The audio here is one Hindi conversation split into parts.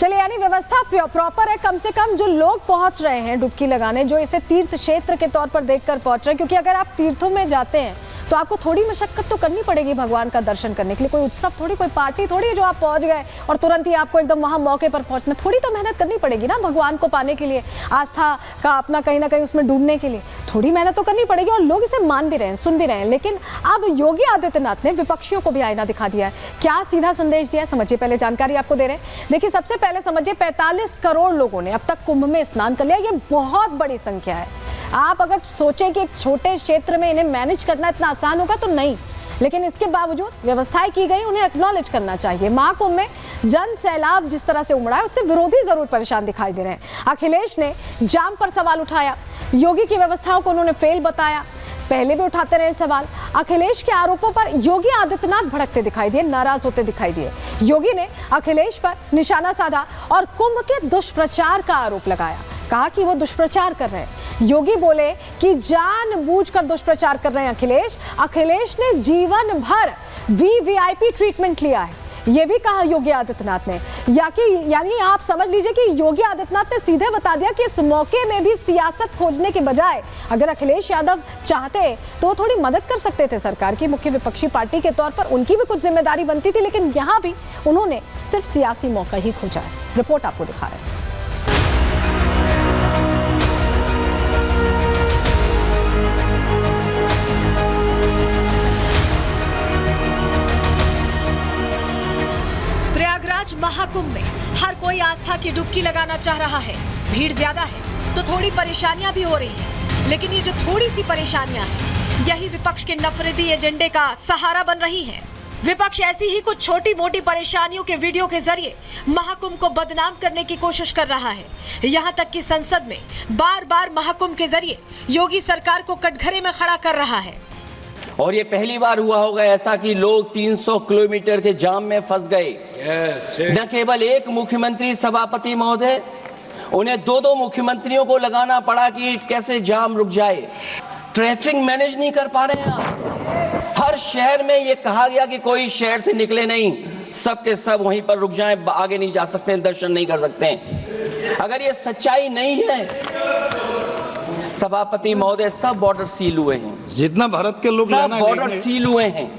चलिए, यानी व्यवस्था प्रॉपर है, कम से कम जो लोग पहुंच रहे हैं डुबकी लगाने, जो इसे तीर्थ क्षेत्र के तौर पर देखकर पहुंच रहे हैं, क्योंकि अगर आप तीर्थों में जाते हैं तो आपको थोड़ी मशक्कत तो करनी पड़ेगी भगवान का दर्शन करने के लिए। कोई उत्सव थोड़ी, कोई पार्टी थोड़ी है जो आप पहुंच गए और तुरंत ही आपको एकदम वहां मौके पर पहुंचना, थोड़ी तो मेहनत करनी पड़ेगी ना भगवान को पाने के लिए, आस्था का अपना कहीं ना कहीं उसमें डूबने के लिए थोड़ी मेहनत तो करनी पड़ेगी। और लोग इसे मान भी रहे हैं, सुन भी रहे हैं। लेकिन अब योगी आदित्यनाथ ने विपक्षियों को भी आईना दिखा दिया है। क्या सीधा संदेश दिया है, समझिए। पहले जानकारी आपको दे रहे हैं। देखिए, सबसे पहले समझिए, 45 करोड़ लोगों ने अब तक कुंभ में स्नान कर लिया। ये बहुत बड़ी संख्या है। आप अगर सोचें कि एक छोटे क्षेत्र में इन्हें मैनेज करना इतना आसान होगा तो नहीं, लेकिन इसके बावजूद व्यवस्थाएं की गई, उन्हें एक्नॉलेज करना चाहिए। महाकुंभ में जन सैलाब जिस तरह से उमड़ा है, उससे विरोधी जरूर परेशान दिखाई दे रहे हैं। अखिलेश ने जाम पर सवाल उठाया, योगी की व्यवस्थाओं को उन्होंने फेल बताया। पहले भी उठाते रहे सवाल। अखिलेश के आरोपों पर योगी आदित्यनाथ भड़कते दिखाई दिए, नाराज होते दिखाई दिए। योगी ने अखिलेश पर निशाना साधा और कुंभ के दुष्प्रचार का आरोप लगाया। कहा कि वो दुष्प्रचार कर रहे हैं। योगी बोले कि जानबूझकर दुष्प्रचार कर रहे हैं अखिलेश। अखिलेश ने जीवन भर वीवीआईपी ट्रीटमेंट लिया है, ये भी कहा योगी आदित्यनाथ ने। यानी आप समझ लीजिए कि योगी आदित्यनाथ ने सीधे बता दिया कि इस मौके में भी सियासत खोजने के बजाय अगर अखिलेश यादव चाहते तो वो थोड़ी मदद कर सकते थे सरकार की, मुख्य विपक्षी पार्टी के तौर पर उनकी भी कुछ जिम्मेदारी बनती थी। लेकिन यहाँ भी उन्होंने सिर्फ सियासी मौका ही खोजा है। रिपोर्ट आपको दिखा रहे हैं। प्रयागराज महाकुंभ में हर कोई आस्था की डुबकी लगाना चाह रहा है। भीड़ ज्यादा है तो थोड़ी परेशानियां भी हो रही हैं, लेकिन ये जो थोड़ी सी परेशानियां हैं, यही विपक्ष के नफरती एजेंडे का सहारा बन रही हैं। विपक्ष ऐसी ही कुछ छोटी मोटी परेशानियों के वीडियो के जरिए महाकुंभ को बदनाम करने की कोशिश कर रहा है। यहाँ तक कि संसद में बार बार महाकुंभ के जरिए योगी सरकार को कटघरे में खड़ा कर रहा है। और ये पहली बार हुआ होगा ऐसा कि लोग 300 किलोमीटर के जाम में फंस गए। न केवल एक मुख्यमंत्री सभापति महोदय, उन्हें दो मुख्यमंत्रियों को लगाना पड़ा कि कैसे जाम रुक जाए। ट्रैफिक मैनेज नहीं कर पा रहे हैं आप। हर शहर में ये कहा गया कि कोई शहर से निकले नहीं, सबके सब वहीं पर रुक जाएं, आगे नहीं जा सकते, दर्शन नहीं कर सकते। अगर ये सच्चाई नहीं है, सभापति महोदय, सब बॉर्डर सील हुए हैं। जितना भारत के लोग सब बॉर्डर सील हुए हैं।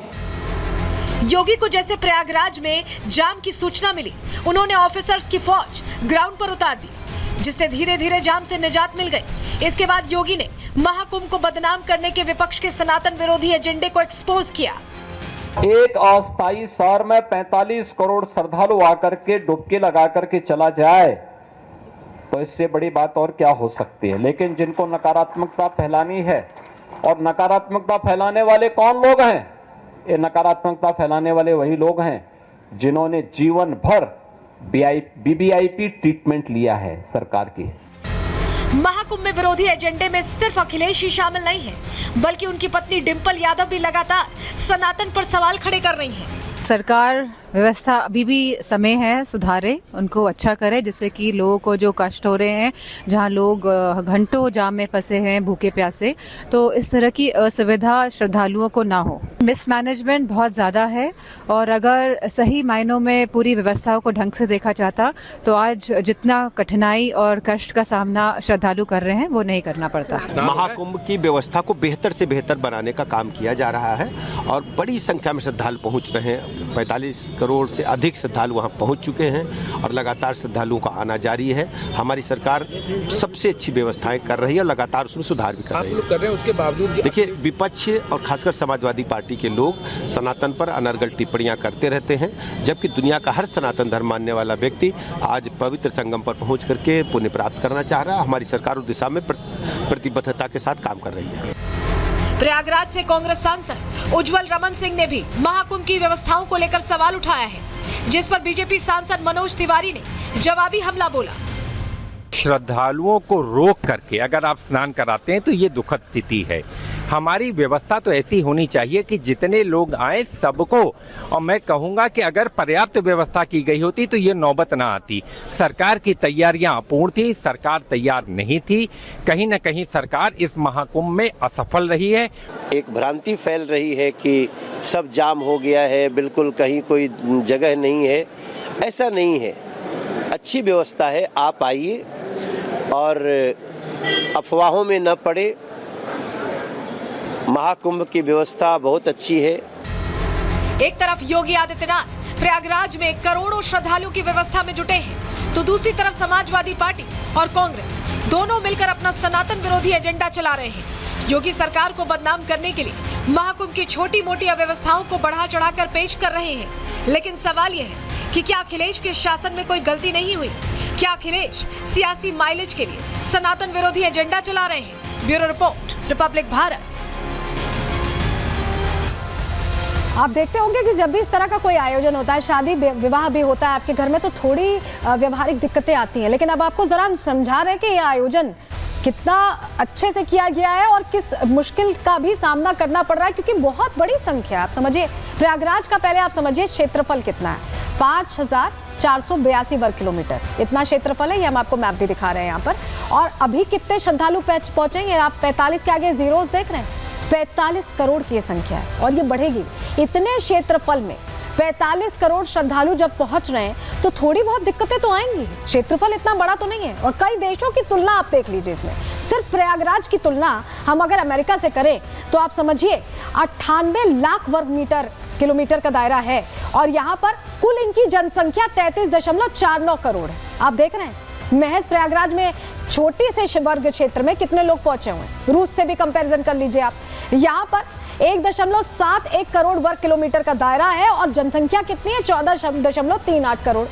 योगी को जैसे प्रयागराज में जाम की सूचना मिली, उन्होंने ऑफिसर्स की फौज ग्राउंड पर उतार दी, जिससे धीरे धीरे जाम से निजात मिल गई। इसके बाद योगी ने महाकुंभ को बदनाम करने के विपक्ष के सनातन विरोधी एजेंडे को एक्सपोज किया। एक अस्थायी शहर में 45 करोड़ श्रद्धालु आकर के डुबकी लगा करके चला जाए तो इससे बड़ी बात और क्या हो सकती है। लेकिन जिनको नकारात्मकता फैलानी है, और नकारात्मकता फैलाने वाले कौन लोग हैं? ये नकारात्मकता फैलाने वाले वही लोग हैं जिन्होंने जीवन भर वीवीआईपी ट्रीटमेंट लिया है सरकार की। महाकुंभ में विरोधी एजेंडे में सिर्फ अखिलेश ही शामिल नहीं है, बल्कि उनकी पत्नी डिंपल यादव भी लगातार सनातन पर सवाल खड़े कर रही हैं। सरकार व्यवस्था अभी भी समय है सुधारे, उनको अच्छा करे, जिससे कि लोगों को जो कष्ट हो रहे हैं, जहां लोग घंटों जाम में फंसे हैं भूखे प्यासे, तो इस तरह की असुविधा श्रद्धालुओं को ना हो। मिसमैनेजमेंट बहुत ज़्यादा है, और अगर सही मायनों में पूरी व्यवस्थाओं को ढंग से देखा जाता तो आज जितना कठिनाई और कष्ट का सामना श्रद्धालु कर रहे हैं वो नहीं करना पड़ता। महाकुंभ की व्यवस्था को बेहतर से बेहतर बनाने का काम किया जा रहा है और बड़ी संख्या में श्रद्धालु पहुँच रहे हैं। 45 करोड़ से अधिक श्रद्धालु वहां पहुंच चुके हैं और लगातार श्रद्धालुओं का आना जारी है। हमारी सरकार सबसे अच्छी व्यवस्थाएं कर रही है और लगातार उसमें सुधार भी कर रही है। उसके बावजूद देखिए, विपक्ष और खासकर समाजवादी पार्टी के लोग सनातन पर अनर्गल टिप्पणियां करते रहते हैं, जबकि दुनिया का हर सनातन धर्म मानने वाला व्यक्ति आज पवित्र संगम पर पहुंच करके पुण्य प्राप्त करना चाह रहा है। हमारी सरकार उस दिशा में प्रतिबद्धता के साथ काम कर रही है। प्रयागराज से कांग्रेस सांसद उज्जवल रमन सिंह ने भी महाकुंभ की व्यवस्थाओं को लेकर सवाल उठाया है, जिस पर बीजेपी सांसद मनोज तिवारी ने जवाबी हमला बोला। श्रद्धालुओं को रोक करके अगर आप स्नान कराते हैं तो ये दुखद स्थिति है। हमारी व्यवस्था तो ऐसी होनी चाहिए कि जितने लोग आए सबको, और मैं कहूँगा कि अगर पर्याप्त व्यवस्था की गई होती तो ये नौबत ना आती। सरकार की तैयारियां अपूर्ण थी, सरकार तैयार नहीं थी। कहीं न कहीं सरकार इस महाकुंभ में असफल रही है। एक भ्रांति फैल रही है कि सब जाम हो गया है, बिल्कुल कहीं कोई जगह नहीं है। ऐसा नहीं है। अच्छी व्यवस्था है, आप आइए और अफवाहों में न पड़े। महाकुंभ की व्यवस्था बहुत अच्छी है। एक तरफ योगी आदित्यनाथ प्रयागराज में करोड़ों श्रद्धालुओं की व्यवस्था में जुटे हैं, तो दूसरी तरफ समाजवादी पार्टी और कांग्रेस दोनों मिलकर अपना सनातन विरोधी एजेंडा चला रहे हैं। योगी सरकार को बदनाम करने के लिए महाकुंभ की छोटी मोटी अव्यवस्थाओं को बढ़ा चढ़ाकर पेश कर रहे हैं। लेकिन सवाल यह है कि क्या अखिलेश के शासन में कोई गलती नहीं हुई? क्या अखिलेश सियासी माइलेज के लिए सनातन विरोधी एजेंडा चला रहे हैं? Bureau report, Republic Bharat. आप देखते होंगे कि जब भी इस तरह का कोई आयोजन होता है, शादी विवाह भी होता है आपके घर में, तो थोड़ी व्यवहारिक दिक्कतें आती हैं। लेकिन अब आपको जरा हम समझा रहे हैं कि यह आयोजन कितना अच्छे से किया गया है और किस मुश्किल का भी सामना करना पड़ रहा है, क्योंकि बहुत बड़ी संख्या। आप समझिए प्रयागराज का, पहले आप समझिए क्षेत्रफल कितना है, 5482 वर्ग किलोमीटर इतना क्षेत्रफल है। ये हम आपको मैप भी दिखा रहे हैं यहाँ पर। और अभी कितने श्रद्धालु पहुंचेंगे? आप 45 के आगे जीरोस देख रहे हैं, 45 करोड़ की संख्या है और ये बढ़ेगी। इतने क्षेत्रफल में 45 करोड़ श्रद्धालु जब पहुंच रहे हैं तो थोड़ी बहुत दिक्कतें तो आएंगी। क्षेत्रफल इतना बड़ा तो नहीं है और कई देशों की तुलना आप देख लीजिए। इसमें सिर्फ प्रयागराज की तुलना हम अगर अमेरिका से करें तो आप समझिए 98 लाख वर्ग किलोमीटर का दायरा है और यहाँ पर कुल इनकी जनसंख्या 33.49 करोड़ है। आप देख रहे हैं महज प्रयागराज में छोटी से वर्ग क्षेत्र में कितने लोग पहुंचे हुए हैं। रूस से भी कंपैरिजन कर लीजिए आप। यहाँ पर 1.71 करोड़ वर्ग किलोमीटर का दायरा है और जनसंख्या कितनी है? 14.38 करोड़।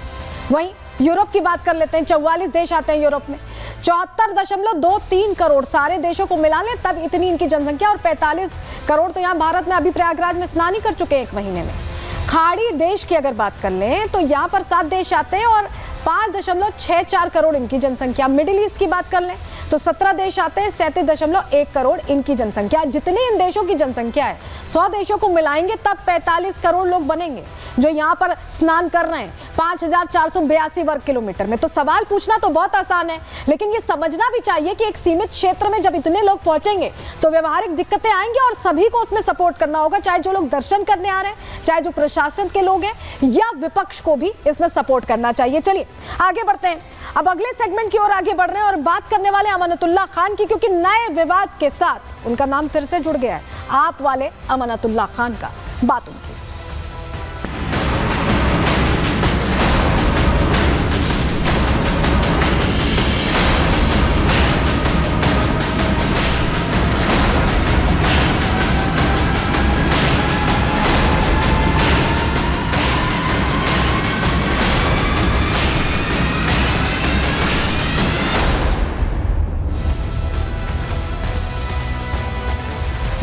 वहीं यूरोप की बात कर लेते हैं, 44 देश आते हैं यूरोप में, 74.23 करोड़ सारे देशों को मिला लें तब इतनी इनकी जनसंख्या। और 45 करोड़ तो यहाँ भारत में अभी प्रयागराज में स्नान ही कर चुके हैं 1 महीने में। खाड़ी देश की अगर बात कर लें तो यहाँ पर 7 देश आते हैं और 5.64 करोड़ इनकी जनसंख्या। मिडिल ईस्ट की बात कर लें तो 17 देश आते हैं, 37.1 करोड़ इनकी जनसंख्या। जितनी इन देशों की जनसंख्या है 100 देशों को मिलाएंगे तब 45 करोड़ लोग बनेंगे जो यहाँ पर स्नान कर रहे हैं 5482 वर्ग किलोमीटर में। तो सवाल पूछना तो बहुत आसान है, लेकिन ये समझना भी चाहिए कि एक सीमित क्षेत्र में जब इतने लोग पहुंचेंगे तो व्यवहारिक दिक्कतें आएंगी और सभी को उसमें सपोर्ट करना होगा, चाहे जो लोग दर्शन करने आ रहे हैं, चाहे जो प्रशासन के लोग हैं या विपक्ष को भी इसमें सपोर्ट करना चाहिए। चलिए आगे बढ़ते हैं, अब अगले सेगमेंट की ओर आगे बढ़ रहे हैं और बात करने वाले अमानतुल्लाह खान की, क्योंकि नए विवाद के साथ उनका नाम फिर से जुड़ गया है, आप वाले अमानतुल्लाह खान का। बात उनकी।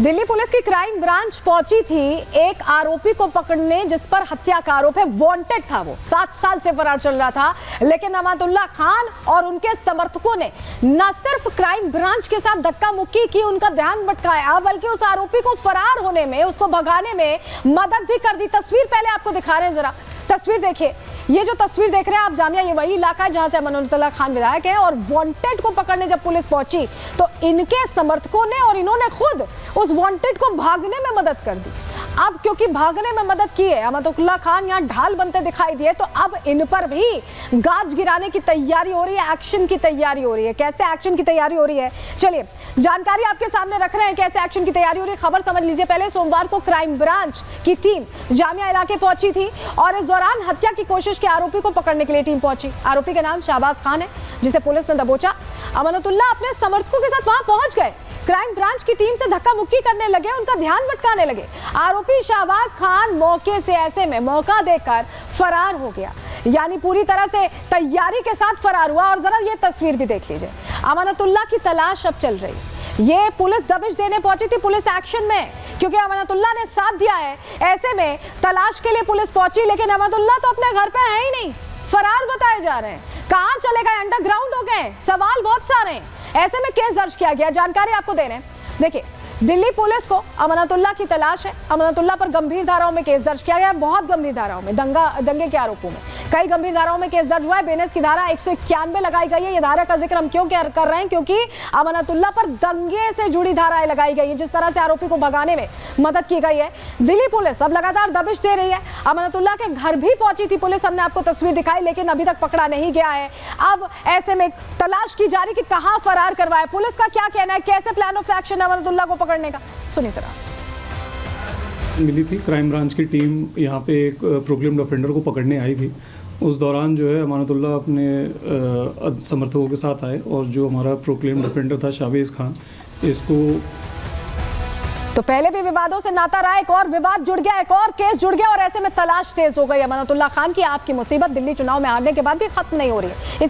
दिल्ली पुलिस की क्राइम ब्रांच पहुंची थी एक आरोपी को पकड़ने जिस पर हत्या का आरोप है। वांटेड था वो, 7 साल से फरार चल रहा था। लेकिन अमानतुल्लाह खान और उनके समर्थकों ने न सिर्फ क्राइम ब्रांच के साथ धक्का मुक्की की, उनका ध्यान भटकाया, बल्कि उस आरोपी को फरार होने में, उसको भगाने में मदद भी कर दी। तस्वीर पहले आपको दिखा रहे हैं, जरा तस्वीर देखिए। ये जो तस्वीर देख रहे हैं आप जामिया, ये वही इलाका है जहां से अमानतुल्लाह खान विधायक है। और वांटेड को पकड़ने जब पुलिस पहुंची तो इनके समर्थकों ने और इन्होंने खुद उस वांटेड को भागने में मदद कर दी। अब क्योंकि भागने में मदद की है, अमानतुल्लाह खान यहाँ ढाल बनते दिखाई दिए, तो अब इन पर भी गाज गिराने की तैयारी हो रही है, एक्शन की तैयारी हो रही है। कैसे एक्शन की तैयारी हो रही है, चलिए जानकारी आपके सामने रख रहे हैं कैसे एक्शन की तैयारी हो रही है। खबर समझ लीजिए पहले। सोमवार को क्राइम ब्रांच की टीम जामिया इलाके पहुंची थी और इस दौरान हत्या की कोशिश के आरोपी को पकड़ने के लिए टीम पहुंची। आरोपी का नाम शाहबाज खान है, जिसे पुलिस ने दबोचा। अमानतुल्लाह अपने समर्थकों के साथ वहां पहुंच गए, क्राइम ब्रांच की टीम से धक्का मुक्की करने लगे, उनका ध्यान भटकाने लगे। आरोपी शाहबाज खान मौके से ऐसे में मौका देकर फरार हो गया, यानी पूरी तरह से तैयारी के साथ फरार हुआ। और जरा ये तस्वीर भी देख लीजिए। अमानतुल्लाह की तलाश अब चल रही है। ये पुलिस दबिश देने पहुंची थी, पुलिस एक्शन में, क्योंकि अमानतुल्लाह ने साथ दिया है। ऐसे में तलाश के लिए पुलिस पहुंची, लेकिन अमानतुल्लाह तो अपने घर पर है ही नहीं, फरार बताए जा रहे हैं। कहां चले गए, अंडरग्राउंड हो गए, सवाल बहुत सारे हैं। ऐसे में केस दर्ज किया गया, जानकारी आपको दे रहे हैं। देखिए दिल्ली पुलिस को अमानतुल्लाह की तलाश है। अमानतुल्लाह पर गंभीर धाराओं में केस दर्ज किया गया, बहुत गंभीर धाराओं में, दंगे के आरोपों में कई गंभीर धाराओं में केस दर्ज हुआ है। बेनस की धारा 191 लगाई गई है। ये धारा का जिक्र हम क्यों कर रहे हैं, क्योंकि अमानतुल्लाह पर दंगे से जुड़ी धाराएं लगाई गई है, जिस तरह से आरोपी को भगाने में मदद की गई है। दिल्ली पुलिस अब लगातार दबिश दे रही है। अमानतुल्लाह के घर भी पहुंची थी पुलिस, हमने आपको तस्वीर दिखाई, लेकिन अभी तक पकड़ा नहीं गया है। अब ऐसे में तलाश की जा रही कि कहां फरार करवाए। पुलिस का क्या कहना है, कैसे प्लान ऑफ एक्शन है अमानतुल्लाह को पकड़ने का, सुनिए जरा। मिली थी, क्राइम ब्रांच की टीम यहाँ पे एक प्रोक्लेम्ड ऑफेंडर को पकड़ने आई थी। उस दौरान जो है अमानतुल्लाह अपने समर्थकों के साथ आए और जो हमारा प्रोक्लेम्ड ऑफेंडर था शावेज खान, इसको तो पहले भी विवादों से नाता रहा, एक और विवाद जुड़ गया, एक और केस जुड़ गया और ऐसे में तलाश तेज हो गई अमानतुल्लाह खान की। आपकी मुसीबत दिल्ली चुनाव में हारने के बाद भी खत्म नहीं हो रही है। इसी